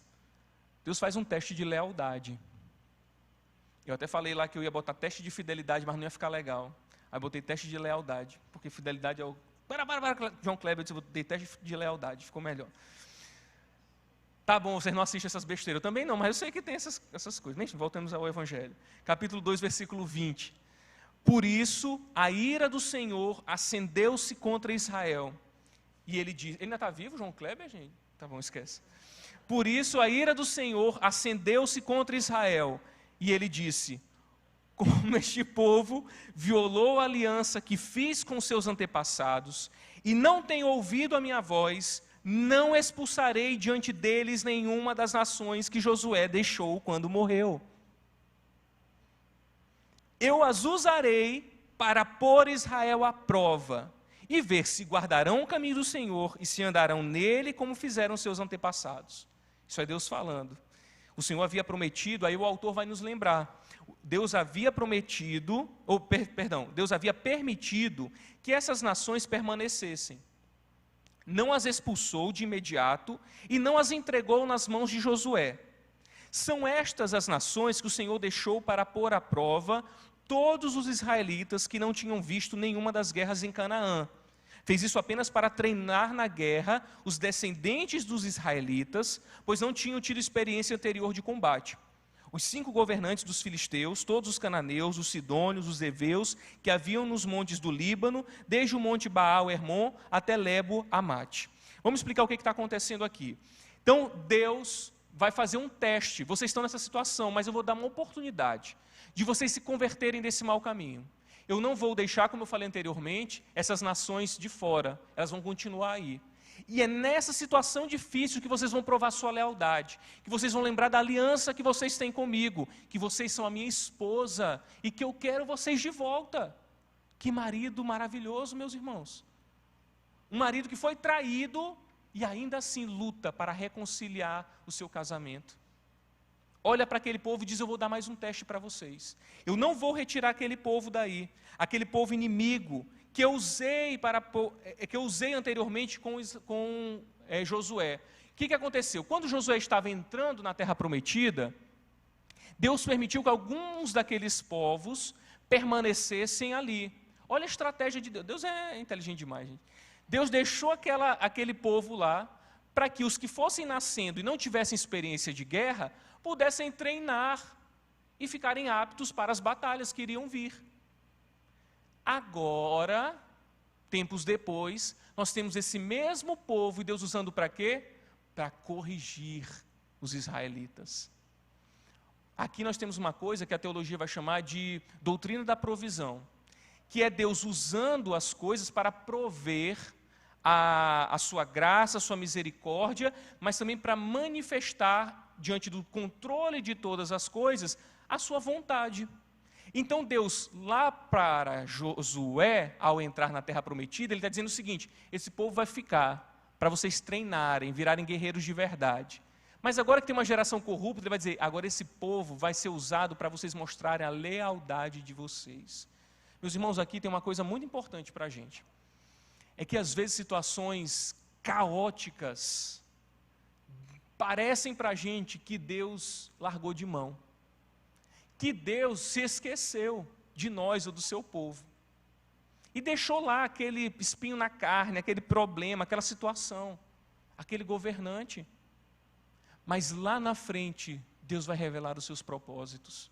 Deus faz um teste de lealdade. Eu até falei lá que eu ia botar teste de fidelidade, mas não ia ficar legal. Aí botei teste de lealdade, porque fidelidade é o... Para, João Kleber, eu disse, botei teste de lealdade, ficou melhor. Tá bom, vocês não assistem essas besteiras. Eu também não, mas eu sei que tem essas coisas. Enfim, voltamos ao Evangelho. Capítulo 2, versículo 20. Por isso, a ira do Senhor acendeu-se contra Israel. E ele diz... Ele ainda está vivo, João Kleber, gente? Tá bom, esquece. Por isso, a ira do Senhor acendeu-se contra Israel. E ele disse... como este povo violou a aliança que fiz com seus antepassados e não tem ouvido a minha voz, não expulsarei diante deles nenhuma das nações que Josué deixou quando morreu. Eu as usarei para pôr Israel à prova e ver se guardarão o caminho do Senhor e se andarão nele como fizeram seus antepassados. Isso é Deus falando. O Senhor havia prometido, aí o autor vai nos lembrar, Deus havia prometido, Deus havia permitido que essas nações permanecessem. Não as expulsou de imediato e não as entregou nas mãos de Josué. São estas as nações que o Senhor deixou para pôr à prova todos os israelitas que não tinham visto nenhuma das guerras em Canaã. Fez isso apenas para treinar na guerra os descendentes dos israelitas, pois não tinham tido experiência anterior de combate. Os 5 governantes dos filisteus, todos os cananeus, os sidônios, os heveus, que haviam nos montes do Líbano, desde o monte Baal-Hermon até Lebo-Amate. Vamos explicar o que está acontecendo aqui. Então, Deus vai fazer um teste. Vocês estão nessa situação, mas eu vou dar uma oportunidade de vocês se converterem desse mau caminho. Eu não vou deixar, como eu falei anteriormente, essas nações de fora. Elas vão continuar aí. E é nessa situação difícil que vocês vão provar sua lealdade, que vocês vão lembrar da aliança que vocês têm comigo, que vocês são a minha esposa e que eu quero vocês de volta. Que marido maravilhoso, meus irmãos. Um marido que foi traído e ainda assim luta para reconciliar o seu casamento. Olha para aquele povo e diz: eu vou dar mais um teste para vocês. Eu não vou retirar aquele povo daí, aquele povo inimigo que eu usei anteriormente com Josué. O que aconteceu? Quando Josué estava entrando na terra prometida, Deus permitiu que alguns daqueles povos permanecessem ali. Olha a estratégia de Deus. Deus é inteligente demais, gente. Deus deixou aquele povo lá para que os que fossem nascendo e não tivessem experiência de guerra pudessem treinar e ficarem aptos para as batalhas que iriam vir. Agora, tempos depois, nós temos esse mesmo povo e Deus usando para quê? Para corrigir os israelitas. Aqui nós temos uma coisa que a teologia vai chamar de doutrina da provisão, que é Deus usando as coisas para prover a sua graça, a sua misericórdia, mas também para manifestar diante do controle de todas as coisas, a sua vontade. Então Deus, lá para Josué, ao entrar na terra prometida, Ele está dizendo o seguinte: esse povo vai ficar para vocês treinarem, virarem guerreiros de verdade. Mas agora que tem uma geração corrupta, Ele vai dizer: agora esse povo vai ser usado para vocês mostrarem a lealdade de vocês. Meus irmãos, aqui tem uma coisa muito importante para a gente. É que às vezes situações caóticas parecem para a gente que Deus largou de mão, que Deus se esqueceu de nós ou do seu povo, e deixou lá aquele espinho na carne, aquele problema, aquela situação, aquele governante. Mas lá na frente, Deus vai revelar os seus propósitos.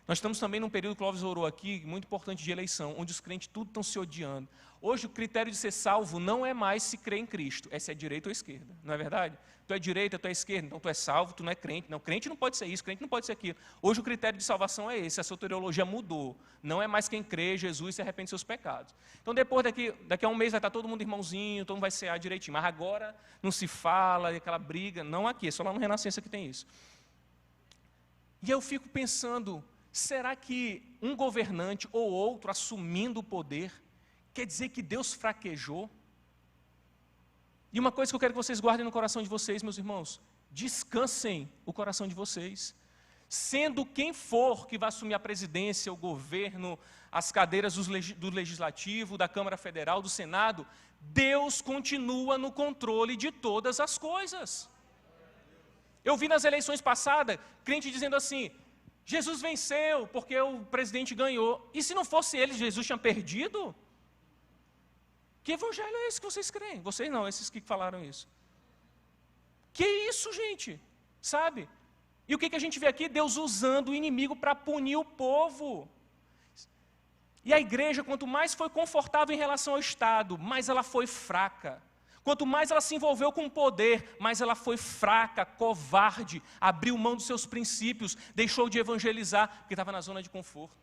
Nós estamos também num período, que o Clóvis orou aqui, muito importante, de eleição, onde os crentes tudo estão se odiando. Hoje o critério de ser salvo não é mais se crer em Cristo, é se é direita ou esquerda, não é verdade? Tu é direita, tu é esquerda, então tu é salvo, tu não é crente. Não, crente não pode ser isso, crente não pode ser aquilo. Hoje o critério de salvação é esse, a soteriologia mudou. Não é mais quem crê, Jesus se arrepende dos seus pecados. Então depois daqui a um mês vai estar todo mundo irmãozinho, todo mundo vai cear direitinho. Mas agora não se fala, aquela briga, não aqui, é só lá no Renascença que tem isso. E eu fico pensando, será que um governante ou outro assumindo o poder quer dizer que Deus fraquejou? E uma coisa que eu quero que vocês guardem no coração de vocês, meus irmãos: descansem o coração de vocês. Sendo quem for que vai assumir a presidência, o governo, as cadeiras do Legislativo, da Câmara Federal, do Senado, Deus continua no controle de todas as coisas. Eu vi nas eleições passadas, crente dizendo assim: Jesus venceu porque o presidente ganhou. E se não fosse ele, Jesus tinha perdido? Que evangelho é esse que vocês creem? Vocês não, esses que falaram isso. Que isso, gente? Sabe? E o que a gente vê aqui? Deus usando o inimigo para punir o povo. E a igreja, quanto mais foi confortável em relação ao Estado, mais ela foi fraca. Quanto mais ela se envolveu com o poder, mais ela foi fraca, covarde, abriu mão dos seus princípios, deixou de evangelizar, porque estava na zona de conforto.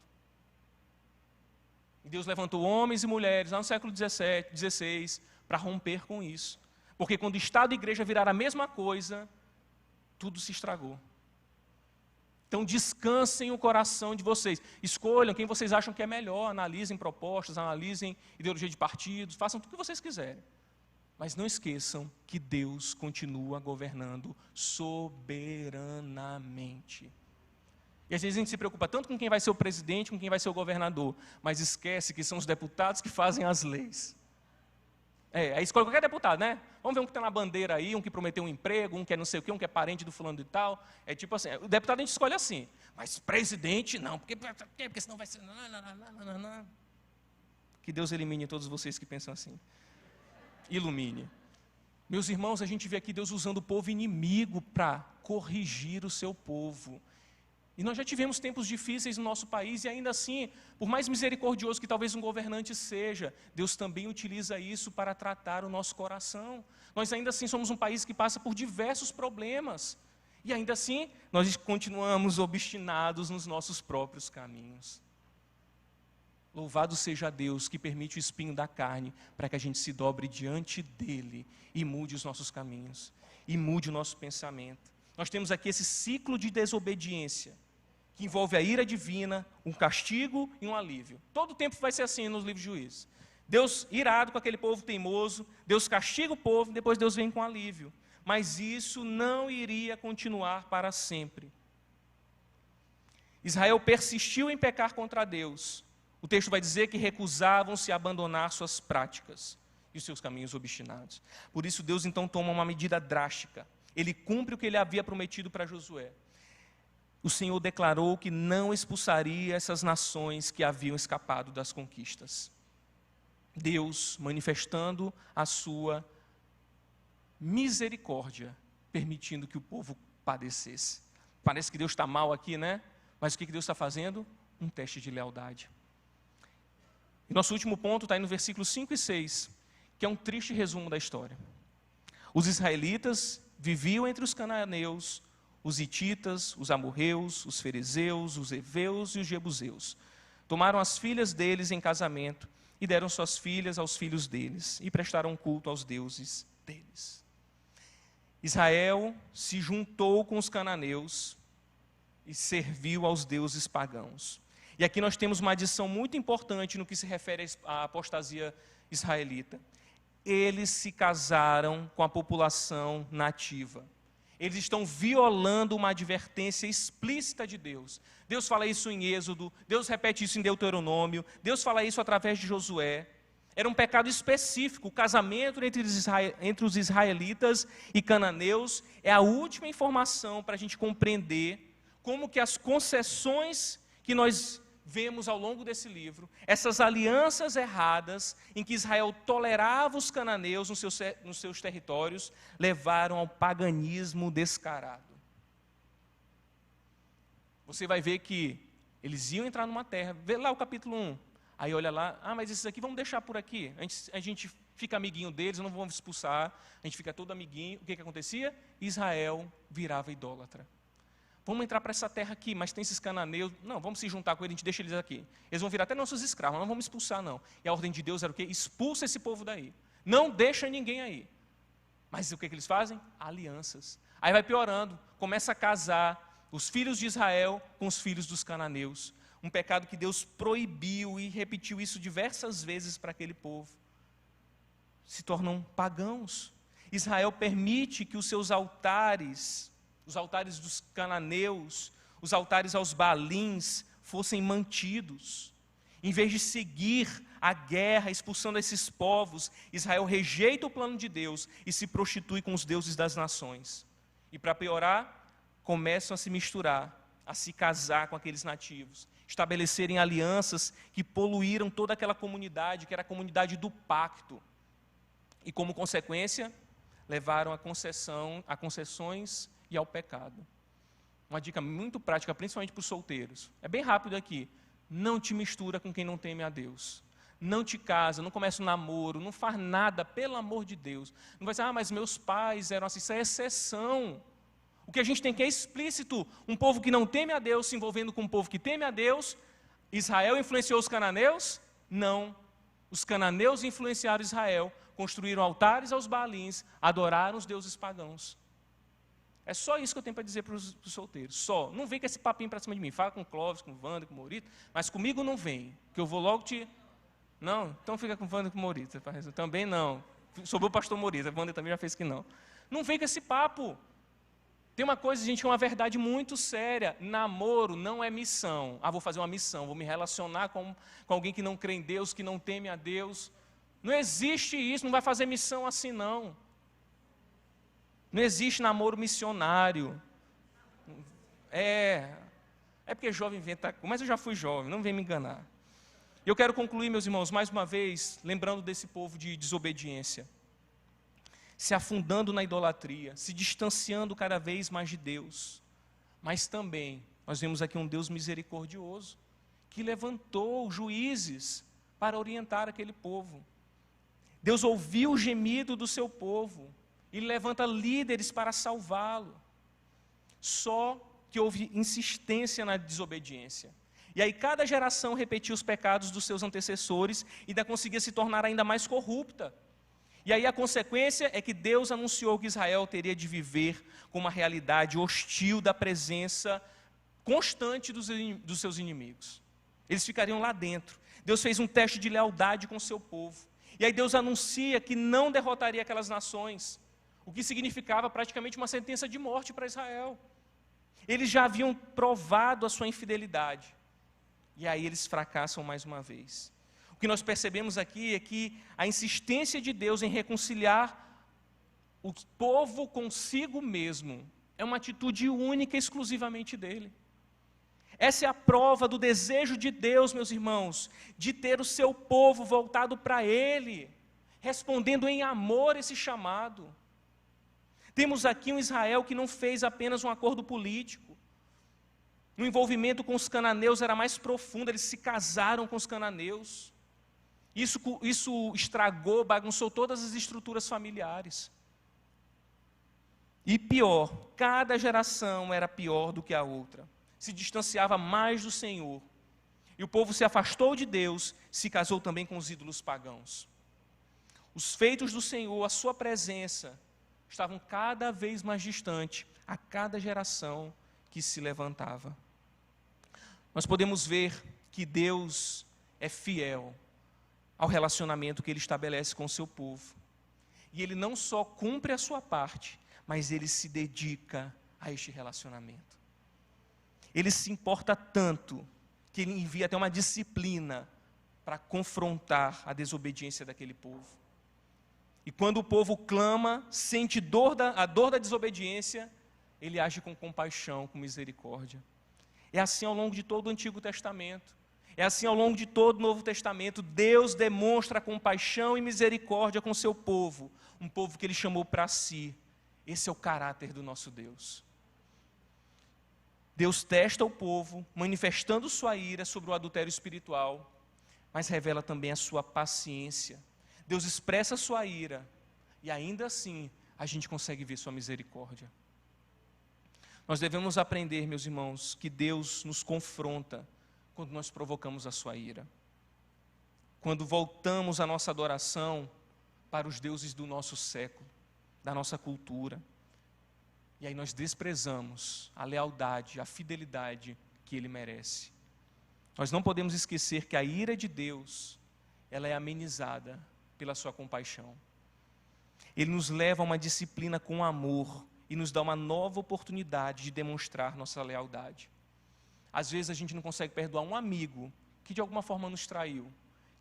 E Deus levantou homens e mulheres, lá no século XVI, para romper com isso. Porque quando Estado e igreja viraram a mesma coisa, tudo se estragou. Então descansem o coração de vocês. Escolham quem vocês acham que é melhor, analisem propostas, analisem ideologia de partidos, façam tudo o que vocês quiserem. Mas não esqueçam que Deus continua governando soberanamente. E às vezes a gente se preocupa tanto com quem vai ser o presidente, com quem vai ser o governador, mas esquece que são os deputados que fazem as leis. Aí escolhe qualquer deputado, né? Vamos ver um que está na bandeira aí, um que prometeu um emprego, um que é não sei o quê, um que é parente do fulano e tal. É tipo assim, o deputado a gente escolhe assim, mas presidente não, porque senão vai ser... Não. Que Deus elimine todos vocês que pensam assim. Ilumine. Meus irmãos, a gente vê aqui Deus usando o povo inimigo para corrigir o seu povo. E nós já tivemos tempos difíceis no nosso país, e ainda assim, por mais misericordioso que talvez um governante seja, Deus também utiliza isso para tratar o nosso coração. Nós ainda assim somos um país que passa por diversos problemas, e ainda assim, nós continuamos obstinados nos nossos próprios caminhos. Louvado seja Deus que permite o espinho da carne para que a gente se dobre diante dele e mude os nossos caminhos, e mude o nosso pensamento. Nós temos aqui esse ciclo de desobediência, que envolve a ira divina, um castigo e um alívio. Todo o tempo vai ser assim nos livros de Juízes. Deus irado com aquele povo teimoso, Deus castiga o povo, depois Deus vem com alívio. Mas isso não iria continuar para sempre. Israel persistiu em pecar contra Deus. O texto vai dizer que recusavam-se a abandonar suas práticas e os seus caminhos obstinados. Por isso Deus então toma uma medida drástica. Ele cumpre o que ele havia prometido para Josué. O Senhor declarou que não expulsaria essas nações que haviam escapado das conquistas. Deus, manifestando a sua misericórdia, permitindo que o povo padecesse. Parece que Deus está mal aqui, né? Mas o que Deus está fazendo? Um teste de lealdade. E nosso último ponto está aí no versículos 5 e 6, que é um triste resumo da história. Os israelitas viviam entre os cananeus, os hititas, os amorreus, os ferezeus, os heveus e os jebuseus. Tomaram as filhas deles em casamento e deram suas filhas aos filhos deles e prestaram culto aos deuses deles. Israel se juntou com os cananeus e serviu aos deuses pagãos. E aqui nós temos uma adição muito importante no que se refere à apostasia israelita. Eles se casaram com a população nativa. Eles estão violando uma advertência explícita de Deus. Deus fala isso em Êxodo, Deus repete isso em Deuteronômio, Deus fala isso através de Josué. Era um pecado específico. O casamento entre os israelitas e cananeus é a última informação para a gente compreender como que as concessões que nós vemos ao longo desse livro, essas alianças erradas em que Israel tolerava os cananeus nos seus territórios, levaram ao paganismo descarado. Você vai ver que eles iam entrar numa terra, vê lá o capítulo 1, aí olha lá, mas esses aqui vamos deixar por aqui, a gente fica amiguinho deles, não vamos expulsar, a gente fica todo amiguinho. O que acontecia? Israel virava idólatra. Vamos entrar para essa terra aqui, mas tem esses cananeus, não, vamos se juntar com eles, a gente deixa eles aqui. Eles vão virar até nossos escravos, não vamos expulsar não. E a ordem de Deus era o quê? Expulsa esse povo daí. Não deixa ninguém aí. Mas o que eles fazem? Alianças. Aí vai piorando, começa a casar os filhos de Israel com os filhos dos cananeus. Um pecado que Deus proibiu e repetiu isso diversas vezes para aquele povo. Se tornam pagãos. Israel permite que os seus altares, os altares dos cananeus, os altares aos Baalins, fossem mantidos. Em vez de seguir a guerra, expulsando esses povos, Israel rejeita o plano de Deus e se prostitui com os deuses das nações. E para piorar, começam a se misturar, a se casar com aqueles nativos, estabelecerem alianças que poluíram toda aquela comunidade, que era a comunidade do pacto. E como consequência, levaram a concessões e ao pecado. Uma dica muito prática, principalmente para os solteiros. É bem rápido aqui. Não te mistura com quem não teme a Deus. não te casa, não começa um namoro, não faz nada, pelo amor de Deus. Não vai dizer, mas meus pais eram assim, isso é exceção. O que a gente tem que é explícito, um povo que não teme a Deus se envolvendo com um povo que teme a Deus. Israel influenciou os cananeus? Não. Os cananeus influenciaram Israel, construíram altares aos Baalins, adoraram os deuses pagãos. É só isso que eu tenho para dizer para os solteiros, só. Não vem com esse papinho para cima de mim, fala com o Clóvis, com o Wander, com o Morito, mas comigo não vem, que eu vou logo te... Não, então fica com o Wander e com o Morito. Também não. Sobrou o pastor Morito, o Wander também já fez que não. Não vem com esse papo. Tem uma coisa, gente, que é uma verdade muito séria. Namoro não é missão. Vou fazer uma missão, vou me relacionar com alguém que não crê em Deus, que não teme a Deus. Não existe isso, não vai fazer missão assim, não. Não existe namoro missionário. É porque jovem inventa... Mas eu já fui jovem, não vem me enganar. Eu quero concluir, meus irmãos, mais uma vez, lembrando desse povo de desobediência. Se afundando na idolatria, se distanciando cada vez mais de Deus. Mas também, nós vemos aqui um Deus misericordioso, que levantou juízes para orientar aquele povo. Deus ouviu o gemido do seu povo e levanta líderes para salvá-lo. Só que houve insistência na desobediência. E aí cada geração repetia os pecados dos seus antecessores e ainda conseguia se tornar ainda mais corrupta. E aí a consequência é que Deus anunciou que Israel teria de viver com uma realidade hostil da presença constante dos seus inimigos. Eles ficariam lá dentro. Deus fez um teste de lealdade com o seu povo. E aí Deus anuncia que não derrotaria aquelas nações, o que significava praticamente uma sentença de morte para Israel. Eles já haviam provado a sua infidelidade. E aí eles fracassam mais uma vez. O que nós percebemos aqui é que a insistência de Deus em reconciliar o povo consigo mesmo é uma atitude única e exclusivamente dele. Essa é a prova do desejo de Deus, meus irmãos, de ter o seu povo voltado para ele, respondendo em amor esse chamado. Temos aqui um Israel que não fez apenas um acordo político. O envolvimento com os cananeus era mais profundo, eles se casaram com os cananeus. Isso estragou, bagunçou todas as estruturas familiares. E pior, cada geração era pior do que a outra. Se distanciava mais do Senhor. E o povo se afastou de Deus, se casou também com os ídolos pagãos. Os feitos do Senhor, a sua presença, estavam cada vez mais distantes a cada geração que se levantava. Nós podemos ver que Deus é fiel ao relacionamento que Ele estabelece com o seu povo. E Ele não só cumpre a sua parte, mas Ele se dedica a este relacionamento. Ele se importa tanto que Ele envia até uma disciplina para confrontar a desobediência daquele povo. E quando o povo clama, sente a dor da desobediência, Ele age com compaixão, com misericórdia. É assim ao longo de todo o Antigo Testamento. É assim ao longo de todo o Novo Testamento. Deus demonstra compaixão e misericórdia com o seu povo. Um povo que Ele chamou para si. Esse é o caráter do nosso Deus. Deus testa o povo, manifestando sua ira sobre o adultério espiritual, mas revela também a sua paciência. Deus expressa a sua ira, e ainda assim, a gente consegue ver sua misericórdia. Nós devemos aprender, meus irmãos, que Deus nos confronta quando nós provocamos a sua ira. Quando voltamos a nossa adoração para os deuses do nosso século, da nossa cultura. E aí nós desprezamos a lealdade, a fidelidade que Ele merece. Nós não podemos esquecer que a ira de Deus, ela é amenizada pela sua compaixão. Ele nos leva a uma disciplina com amor e nos dá uma nova oportunidade de demonstrar nossa lealdade. Às vezes a gente não consegue perdoar um amigo que de alguma forma nos traiu,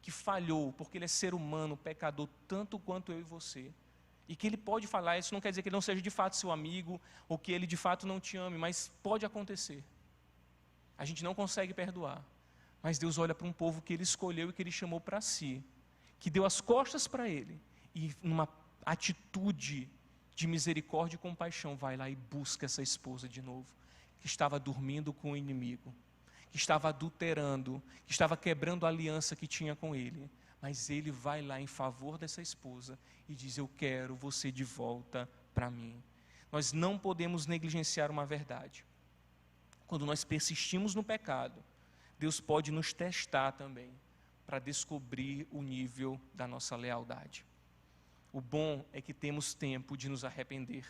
que falhou, porque ele é ser humano, pecador, tanto quanto eu e você. E que ele pode falar, isso não quer dizer que ele não seja de fato seu amigo, ou que ele de fato não te ame, mas pode acontecer. A gente não consegue perdoar. Mas Deus olha para um povo que Ele escolheu e que Ele chamou para si, que deu as costas para Ele, e numa atitude de misericórdia e compaixão, vai lá e busca essa esposa de novo, que estava dormindo com o inimigo, que estava adulterando, que estava quebrando a aliança que tinha com ele, mas ele vai lá em favor dessa esposa e diz: eu quero você de volta para mim. Nós não podemos negligenciar uma verdade. Quando nós persistimos no pecado, Deus pode nos testar também, para descobrir o nível da nossa lealdade. O bom é que temos tempo de nos arrepender.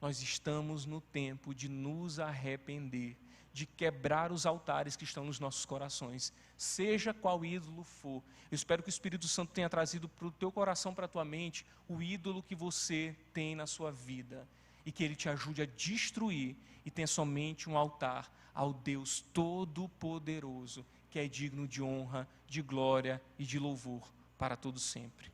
Nós estamos no tempo de nos arrepender, de quebrar os altares que estão nos nossos corações, seja qual ídolo for. Eu espero que o Espírito Santo tenha trazido para o teu coração, para a tua mente, o ídolo que você tem na sua vida, e que ele te ajude a destruir, e tenha somente um altar ao Deus Todo-Poderoso, que é digno de honra, de glória e de louvor para todo sempre.